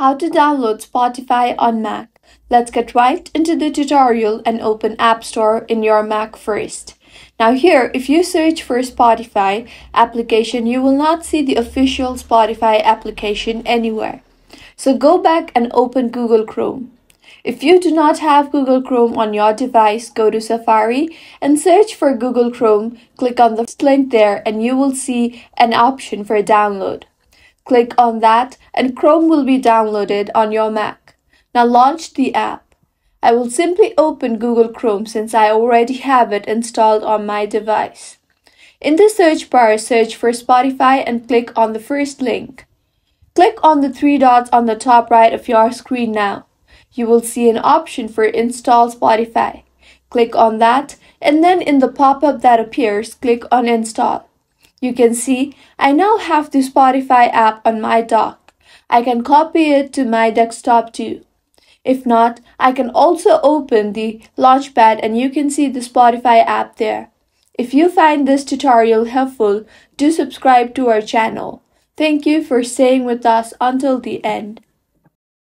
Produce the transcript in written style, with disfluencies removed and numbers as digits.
How to download Spotify on Mac. Let's get right into the tutorial and open App Store in your Mac first. Now here, if you search for Spotify application, you will not see the official Spotify application anywhere. So go back and open Google Chrome. If you do not have Google Chrome on your device, go to Safari and search for Google Chrome. Click on the link there and you will see an option for download. Click on that and Chrome will be downloaded on your Mac. Now launch the app. I will simply open Google Chrome since I already have it installed on my device. In the search bar, search for Spotify and click on the first link. Click on the three dots on the top right of your screen now. You will see an option for Install Spotify. Click on that and then in the pop-up that appears, click on Install. You can see I now have the Spotify app on my dock. I can copy it to my desktop too. If not, I can also open the Launchpad and you can see the Spotify app there. If you find this tutorial helpful, do subscribe to our channel. Thank you for staying with us until the end.